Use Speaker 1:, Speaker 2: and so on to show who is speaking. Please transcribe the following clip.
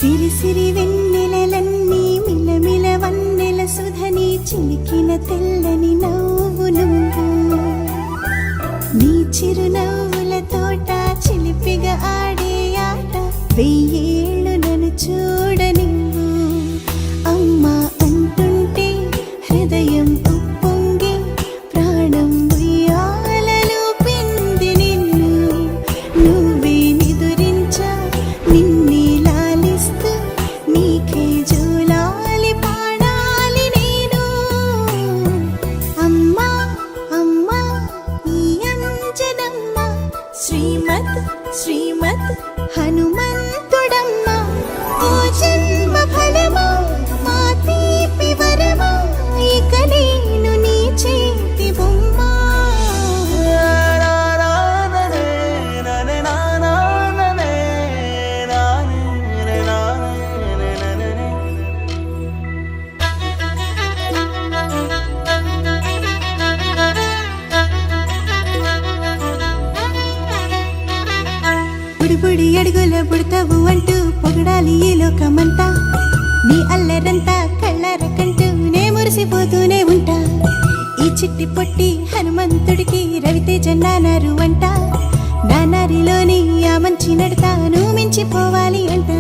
Speaker 1: సిరి సిరి వెన్నెలలన్నీ మిలమిల వన్నెల సుధని చిలికిన తెల్లని నవ్వు నువ్వు నీ చిరునవ్వుల తోట చిలిపిగా ఆడే ఆట వెయ్యేళ్ళు నన్ను చూడనివ్వు అమ్మా అంటుంటే హృదయం ఉప్పొంగి ప్రాణం ఉయ్యాలలో పింది నిన్ను నువ్వే నిదురించా నిన్నే లాలిస్తూ నీకే జోలాలి పాడాలి నేను అమ్మా అమ్మా ఈ అంజనమ్మ శ్రీమత్ శ్రీమత్ హనుమంతుడమ్మ ఓ జన్మ ఫలమా మా తీపి వరమా ఇక నేను నీ చేతి బొమ్మ బుడి అడుగుల పుడతావు అంటూ పొగడాలి ఈ లోకమంతా నీ అల్లరంతా కళ్ళారకంటూ నే మురిసిపోతూనే ఉంటా ఈ చిట్టి పొట్టి హనుమంతుడికి రవితేజ నానారు అంట నానారిలోని ఆ మంచి నడతా నువ్వు మించిపోవాలి అంట